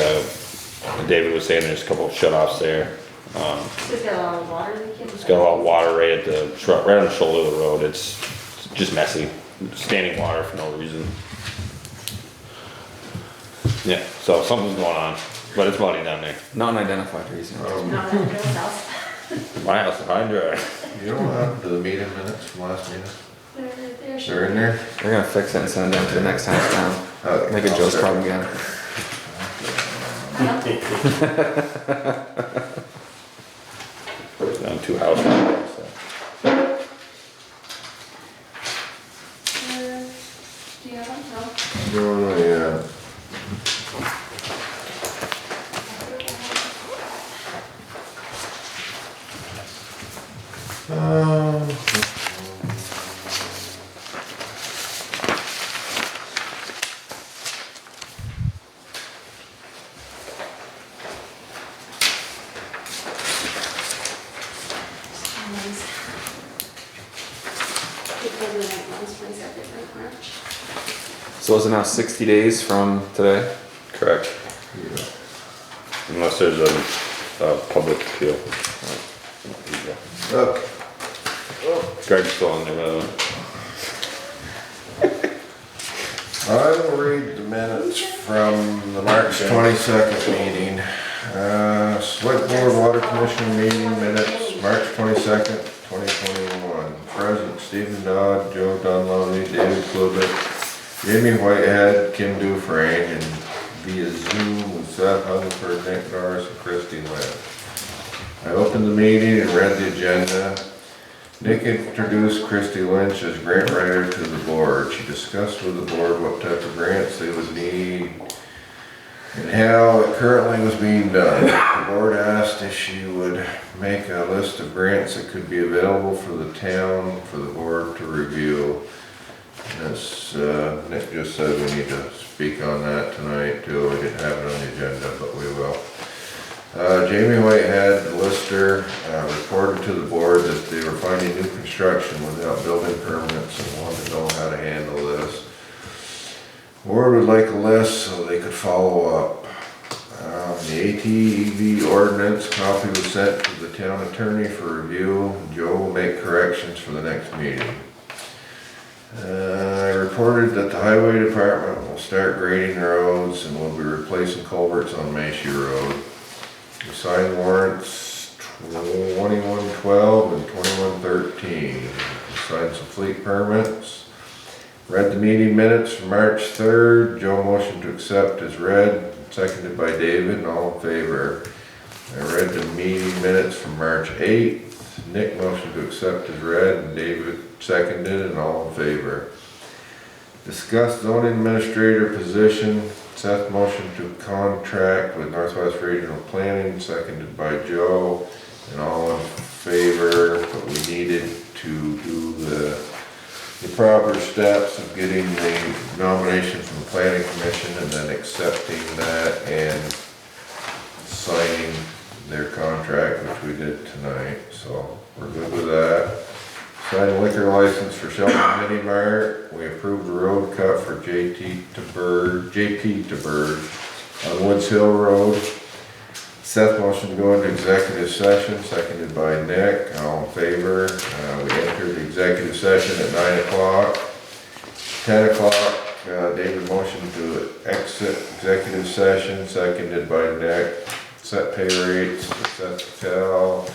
Speaker 3: David was saying there's a couple of shut-offs there.
Speaker 4: It's got a lot of water leaking.
Speaker 3: It's got a lot of water right at the, right on the shoulder of the road, it's just messy, standing water for no reason. Yeah, so something's going on, but it's muddy down there.
Speaker 6: Non-identified reason.
Speaker 4: Not at Joe's house.
Speaker 3: My house is high and dry.
Speaker 1: You know what happened to the meeting minutes from last meeting?
Speaker 4: They're
Speaker 1: They're in there?
Speaker 6: We're gonna fix it and send it down to the next house down. Make it
Speaker 1: I'll
Speaker 6: Joe's
Speaker 1: start.
Speaker 6: problem again.
Speaker 3: Down two houses. So.
Speaker 4: Do you have them? No.
Speaker 1: No, yeah.
Speaker 6: So is it now 60 days from today?
Speaker 3: Correct. Unless there's a public appeal.
Speaker 1: Okay.
Speaker 3: Greg's still on there,
Speaker 1: I will read the minutes from the March 22nd meeting. Select Board Water Commission meeting minutes, March 22nd, 2021. President Stephen Dodd, Joe Dunleavy, David Klubick, Jamie Whitehead, Kim Dufresne, and via Zoom with Seth Hungerford, Nick Norris, and Christy Lynn. I opened the meeting and read the agenda. Nick introduced Christy Lynch as grant writer to the board. She discussed with the board what type of grants they would need and how it currently was being done. The board asked if she would make a list of grants that could be available for the town for the board to review. As Nick just said, we need to speak on that tonight too. We didn't have it on the agenda, but we will. Jamie Whitehead, the lister, reported to the board that they were finding new construction without building permits and wanted to know how to handle this. Board would like a list so they could follow up. The ATV Ordinance copy was sent to the town attorney for review. Joe will make corrections for the next meeting. I reported that the highway department will start grading roads and will be replacing culverts on Macy Road. We signed warrants 2112 and 2113. We signed some fleet permits. Read the meeting minutes from March 3rd. Joe motioned to accept as read, seconded by David, and all in favor. I read the meeting minutes from March 8th. Nick motioned to accept as read, and David seconded, and all in favor. Discussed zoning administrator position. Seth motioned to contract with Northwest Regional Planning, seconded by Joe, and all in favor, but we needed to do the proper steps of getting the nomination from the Planning Commission and then accepting that and signing their contract, which we did tonight, so we're good with that. Sign a liquor license for Sheldon Mini Mart. We approved the road cut for JP to Bird on Woods Hill Road. Seth motion to go into executive session, seconded by Nick. All in favor? We entered the executive session at 9 o'clock. 10 o'clock, David motioned to exit executive session, seconded by Nick. Set pay rates for Seth Patel,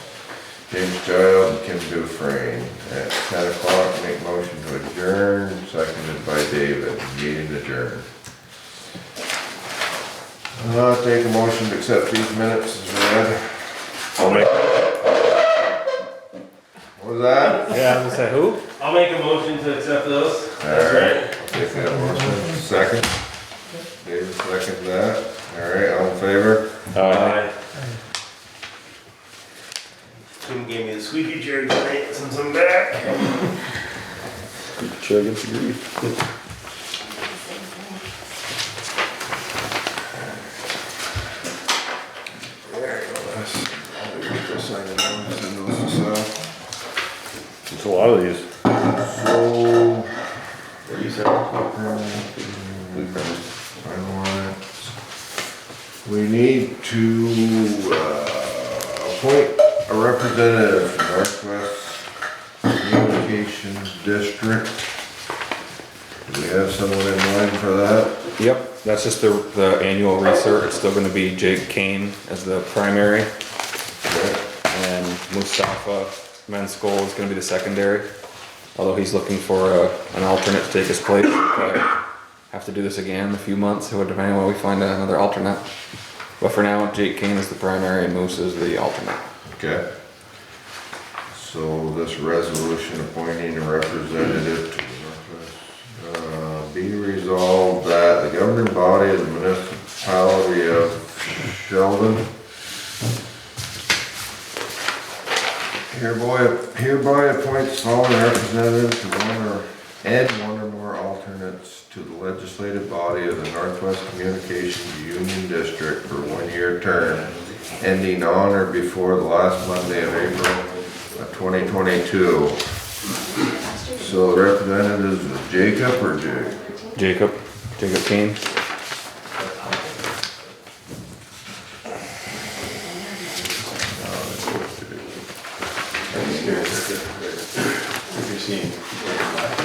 Speaker 1: James Giles, and Kim Dufresne. At 10 o'clock, make motion to adjourn, seconded by David. Meeting adjourned. I'll take a motion to accept these minutes as read.
Speaker 3: I'll make,
Speaker 1: What was that?
Speaker 6: Yeah, I was gonna say, who?
Speaker 5: I'll make a motion to accept those.
Speaker 1: Alright, I'll take that motion. Second. David seconds that. Alright, all in favor?
Speaker 5: Aye. Tim gave me the squeaky chair tonight since I'm back.
Speaker 3: chair against the grief.
Speaker 1: There you go, Les. I'll get this signing those, send those to Seth.
Speaker 3: It's a lot of these.
Speaker 1: So,
Speaker 5: What you said?
Speaker 1: we need to, appoint a representative from Northwest Communications District. Do we have someone in mind for that?
Speaker 6: Yep, that's just the annual research. It's still gonna be Jake Kane as the primary, and Mustafa Menskol is gonna be the secondary. Although he's looking for an alternate to take his place. Have to do this again in a few months, so depending on when we find another alternate. But for now, Jake Kane is the primary and Moose is the alternate.
Speaker 1: Okay. So this resolution appointing a representative to the Northwest, be resolved that the governing body of the municipality of Sheldon hereby appoints following representatives to one or more alternates to the legislative body of the Northwest Communications Union District for 1-year term, ending on or before the last Monday of April of 2022. So the representatives is Jacob or Jake?
Speaker 6: Jacob Kane.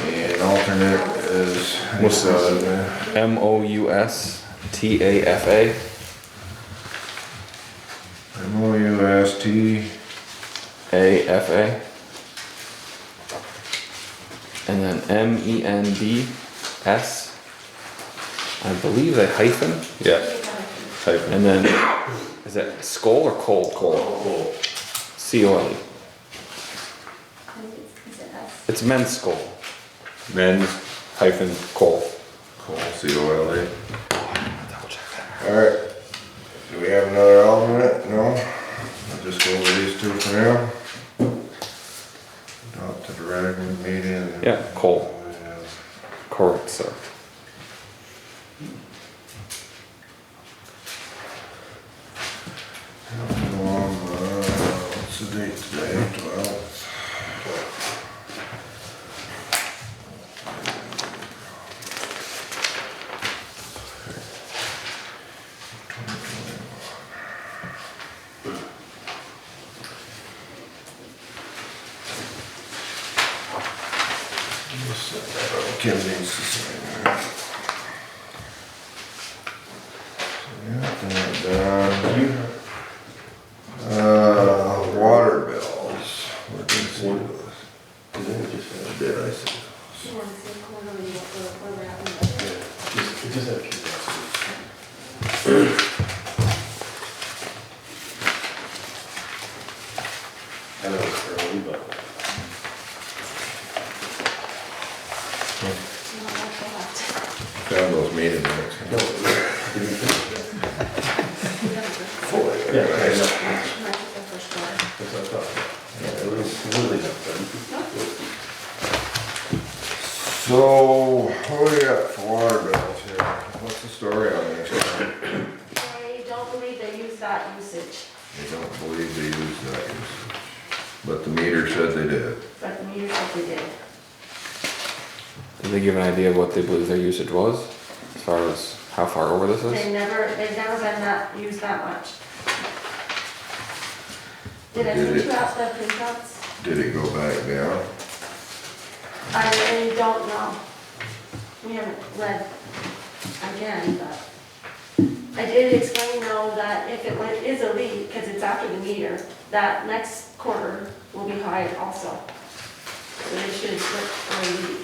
Speaker 1: And alternate is
Speaker 6: Mustafa. M-O-U-S-T-A-F-A.
Speaker 1: M-O-U-S-T.
Speaker 6: A-F-A. And then M-E-N-D-S. I believe they hyphen.
Speaker 3: Yeah. Hyphen.
Speaker 6: And then, is that Skull or Cole?
Speaker 5: Cool.
Speaker 6: C-O-L-E. It's men's skull.
Speaker 3: Men hyphen Cole.
Speaker 1: Cole, C-O-L-E.
Speaker 6: Double check that.
Speaker 1: Alright. Do we have another alternate? No? I'll just go with these two for now. Adopt to the regular meeting.
Speaker 6: Yeah, Cole. Correct, sir.
Speaker 1: What's the date today? 12th. Kim needs to sign that. So, yeah, water bills. Where did I see those? Did I see
Speaker 5: I know it's early, but.
Speaker 1: Found those meeting minutes.
Speaker 5: Yeah, I know. That's what I thought. Yeah, it was really not done.
Speaker 1: So, what do we got for water bills here? What's the story on this?
Speaker 4: I don't believe they use that usage,
Speaker 1: They don't believe they use that usage, but the meter said they did.
Speaker 4: but the meter said they did.
Speaker 6: Did they give an idea of what they believe their usage was, as far as how far over this is?
Speaker 4: They've never been used that much. Did I send you out the printouts?
Speaker 1: Did it go back down?
Speaker 4: I really don't know. We haven't read again, but I did explain though that if it is a leak, because it's after the meter, that next quarter will be high also. So they should look for a leak.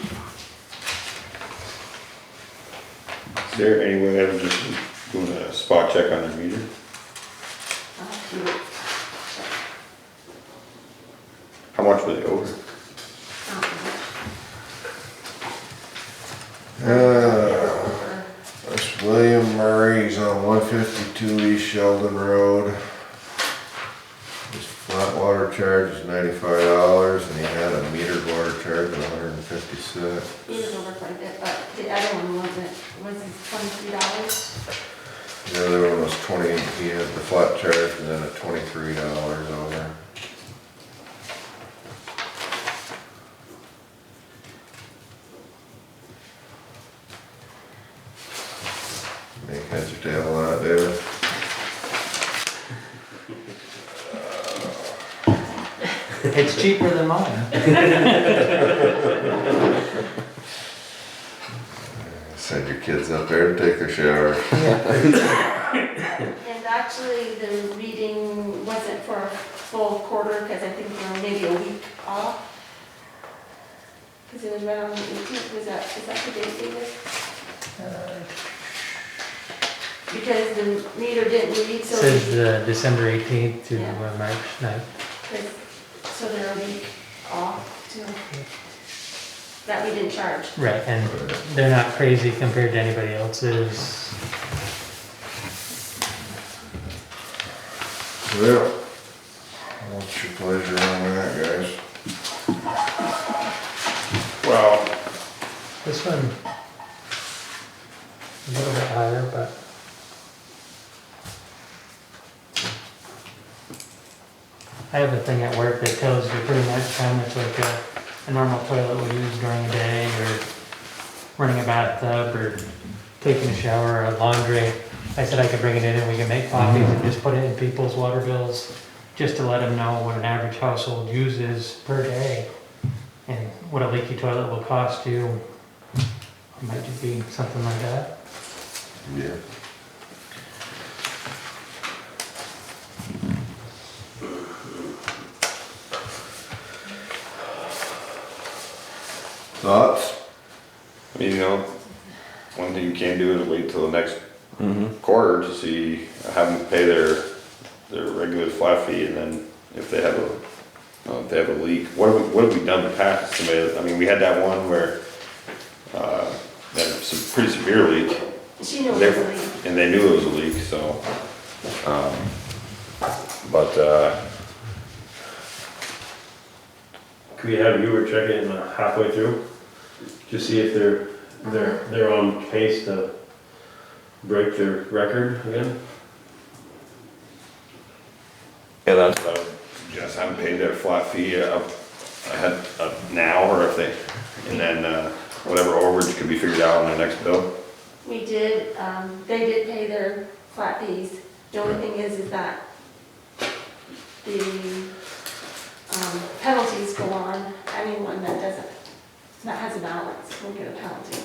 Speaker 3: Is there any way of just doing a spot check on the meter?
Speaker 4: I'll have to check.
Speaker 3: How much were they over?
Speaker 1: That's William Murray's on 152 East Sheldon Road. His flat water charge is $95 and he had a metered water charge of $156.
Speaker 4: He was over quite a bit, but the other one was $23.
Speaker 1: The other one was 20, he had the flat charge and then a $23 over. Make heads or tails on that, David?
Speaker 7: It's cheaper than mine.
Speaker 1: Send your kids up there to take a shower.
Speaker 4: And actually, the reading wasn't for a full quarter, because I think we were maybe a week off. Because it was right on the 18th, is that the date, David? Because the meter didn't read,
Speaker 7: It
Speaker 4: so.
Speaker 7: says December 18th to
Speaker 4: Yeah.
Speaker 7: March 9th.
Speaker 4: So they're a week off too. That we didn't charge.
Speaker 7: Right, and they're not crazy compared to anybody else's.
Speaker 1: Well, what's your pleasure on that, guys?
Speaker 3: Well,
Speaker 7: This one, a little bit higher, but I have a thing at work that tells you pretty much how much like a normal toilet would use during a day, or running a bathtub, or taking a shower, or laundry. I said I could bring it in and we can make copies and just put it in people's water bills, just to let them know what an average household uses per day, and what a leaky toilet will cost you. It might just be something like that.
Speaker 1: Yeah. Thoughts?
Speaker 3: I mean, one thing you can do is wait till the next
Speaker 6: Mm-hmm.
Speaker 3: quarter to see, have them pay their regular flat fee, and then if they have a leak, what have we done to pass somebody? I mean, we had that one where, they had a pretty severe leak.
Speaker 4: She knew it was a leak.
Speaker 3: And they knew it was a leak, so,
Speaker 5: Could we have you check it halfway through? Just see if they're on pace to break their record again?
Speaker 3: yeah, that's what I would suggest, have them pay their flat fee ahead now, or if and then, whatever overage could be figured out on their next bill.
Speaker 4: We did, they did pay their flat fees. The only thing is that the penalties go on. Anyone that has a balance will get a penalty.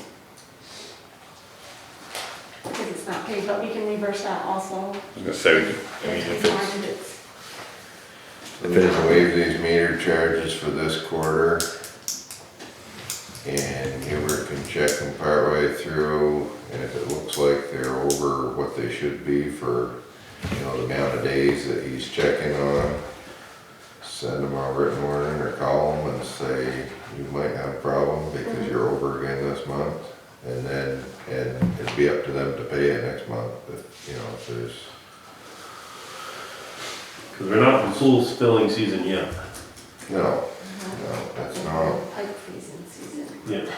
Speaker 4: Because it's not paid, but we can reverse that also.
Speaker 3: I was gonna say, I mean,
Speaker 4: If we find it's,
Speaker 1: We just waive these meter charges for this quarter. And Hubert can check them partway through, and if it looks like they're over what they should be for, the amount of days that he's checking on, send them a written warning or call them and say, you might have a problem because you're over again this month. And then, it'd be up to them to pay it next month, if there's,
Speaker 5: Because we're not in full spilling season yet.
Speaker 1: no, that's not,
Speaker 4: pipe freezing season.
Speaker 5: Yeah.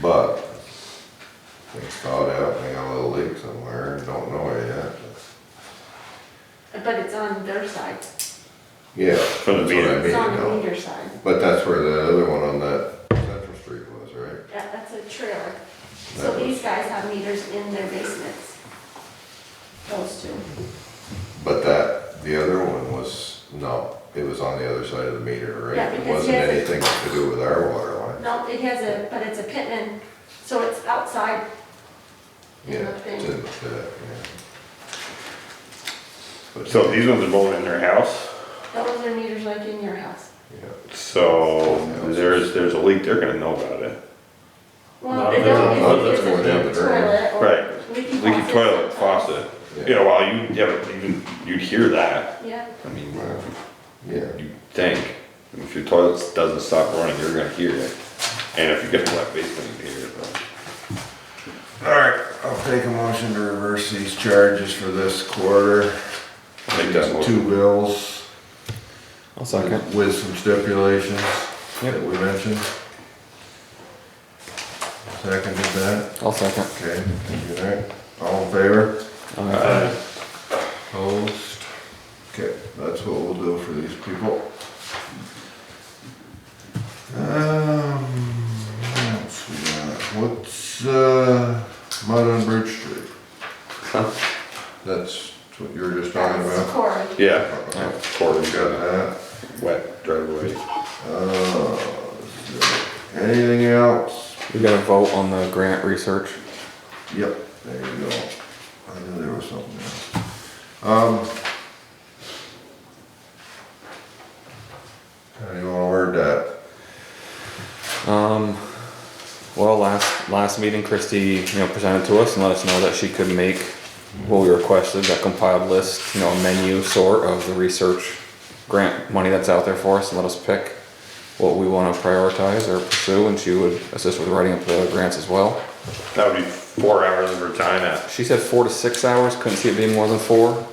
Speaker 1: but things thawed out and they got a little leak somewhere and don't know it yet.
Speaker 4: But it's on their side.
Speaker 1: Yeah.
Speaker 3: For the
Speaker 1: that's what I
Speaker 3: meter.
Speaker 4: It's on the
Speaker 1: mean,
Speaker 4: meter side.
Speaker 1: But that's where the other one on that Central Street was, right?
Speaker 4: Yeah, that's a trailer. So these guys have meters in their basements. Those two.
Speaker 1: But that, the other one was, no, it was on the other side of the meter, right?
Speaker 4: Yeah,
Speaker 1: It
Speaker 4: because
Speaker 1: wasn't
Speaker 4: he has a-
Speaker 1: anything to do with our water line.
Speaker 4: No, it has a, but it's a Pittman, so it's outside in
Speaker 1: Yeah,
Speaker 4: the
Speaker 1: it's
Speaker 4: thing.
Speaker 1: in the pit, yeah. But-
Speaker 3: So these ones are both in their house,
Speaker 4: Those are meters like in your house.
Speaker 1: Yeah.
Speaker 3: so there's a leak, they're gonna know about it.
Speaker 4: Well,
Speaker 5: No,
Speaker 4: they
Speaker 5: there's
Speaker 4: don't,
Speaker 5: a-
Speaker 4: if
Speaker 1: that's
Speaker 4: it's a
Speaker 1: going down
Speaker 4: big
Speaker 1: the drain.
Speaker 4: toilet or
Speaker 3: Right.
Speaker 4: leaky
Speaker 3: Leaky toilet,
Speaker 4: sometimes.
Speaker 3: faucet,
Speaker 1: Yeah.
Speaker 3: you know, well, you'd hear that,
Speaker 4: Yeah,
Speaker 3: I mean,
Speaker 1: Yeah,
Speaker 3: you think, if your toilet doesn't stop running, you're gonna hear it. And if you get a wet basement, you hear it, but.
Speaker 1: alright, I'll take a motion to reverse these charges for this quarter.
Speaker 3: Make that
Speaker 1: These
Speaker 3: motion.
Speaker 1: two bills
Speaker 6: I'll second.
Speaker 1: with some stipulations
Speaker 6: Yep.
Speaker 1: that we mentioned. Seconded that,
Speaker 6: I'll second.
Speaker 1: okay, alright, all in favor?
Speaker 5: Uh,
Speaker 1: Opposed? Okay, that's what we'll do for these people. What else we got? What's, Mud on Bridge Street? That's what you were just talking
Speaker 4: that's
Speaker 1: about?
Speaker 4: Corey.
Speaker 3: Yeah,
Speaker 1: We
Speaker 3: quarter's
Speaker 1: got
Speaker 3: got
Speaker 1: that.
Speaker 3: a wet driveway.
Speaker 1: Anything else?
Speaker 6: We gotta vote on the grant research.
Speaker 1: Yep, there you go. I knew there was something else. How do you wanna word that?
Speaker 6: Well, last meeting, Christie, presented to us and let us know that she could make what we requested, that compiled list, a menu sort of the research grant money that's out there for us, and let us pick what we wanna prioritize or pursue, and she would assist with writing up the grants as well.
Speaker 3: That would be 4 hours of her time at.
Speaker 6: She said 4 to 6 hours, couldn't see it being more than 4.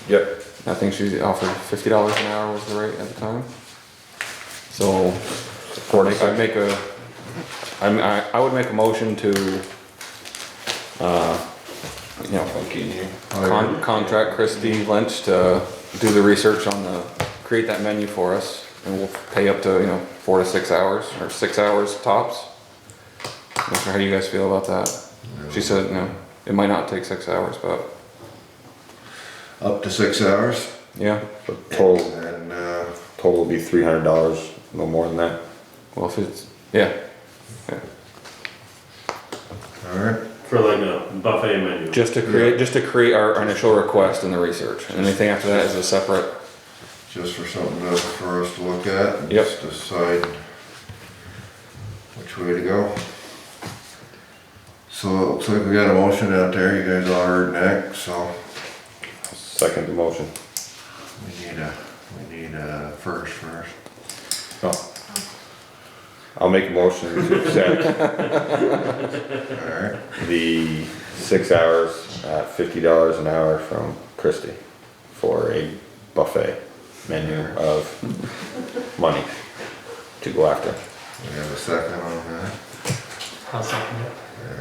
Speaker 3: Yep.
Speaker 6: I think she offered $50 an hour was the rate at the time. So, I would make a motion to, contract Christie Lynch to do the research create that menu for us, and we'll pay up to, 4 to 6 hours, or 6 hours tops. Not sure how you guys feel about that. She said, it might not take 6 hours, but,
Speaker 1: Up to 6 hours?
Speaker 6: yeah.
Speaker 3: Total,
Speaker 1: And,
Speaker 3: total would be $300, no more than that.
Speaker 6: Well, if it's, yeah.
Speaker 1: alright,
Speaker 5: For like a buffet menu.
Speaker 6: Just to create our initial request and the research, and anything after that is a separate.
Speaker 1: just for something for us to look at. And
Speaker 6: Yep.
Speaker 1: just decide which way to go. So it looks like we got a motion out there, you guys all heard next, so
Speaker 3: Second the motion.
Speaker 1: we need a first.
Speaker 3: Oh. I'll make a motion to accept
Speaker 1: Alright,
Speaker 3: the 6 hours at $50 an hour from Christie for a buffet menu of money to go after.
Speaker 1: we have a second on that.
Speaker 7: I'll second it.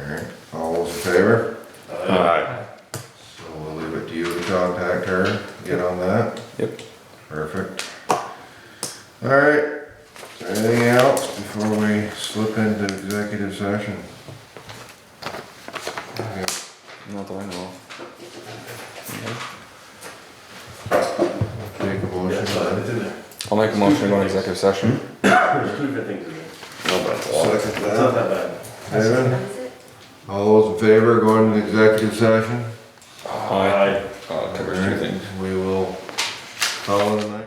Speaker 1: Alright, all those in favor?
Speaker 3: Aye.
Speaker 1: So we'll leave it to you to contact her, get on that.
Speaker 6: Yep.
Speaker 1: Perfect. Alright, is there anything else before we slip into executive session? Okay.
Speaker 6: Not that I know of.
Speaker 1: Take a motion.
Speaker 5: It's in there.
Speaker 6: I'll make a motion to go into executive session.
Speaker 5: There's 2 different things in there.
Speaker 3: No, that's all.
Speaker 1: Second
Speaker 5: It's not
Speaker 1: that.
Speaker 5: that bad.
Speaker 1: David,
Speaker 4: Is it?
Speaker 1: all those in favor going into executive session?
Speaker 6: Aye.
Speaker 3: Covers 2 things.
Speaker 1: We will call it a night.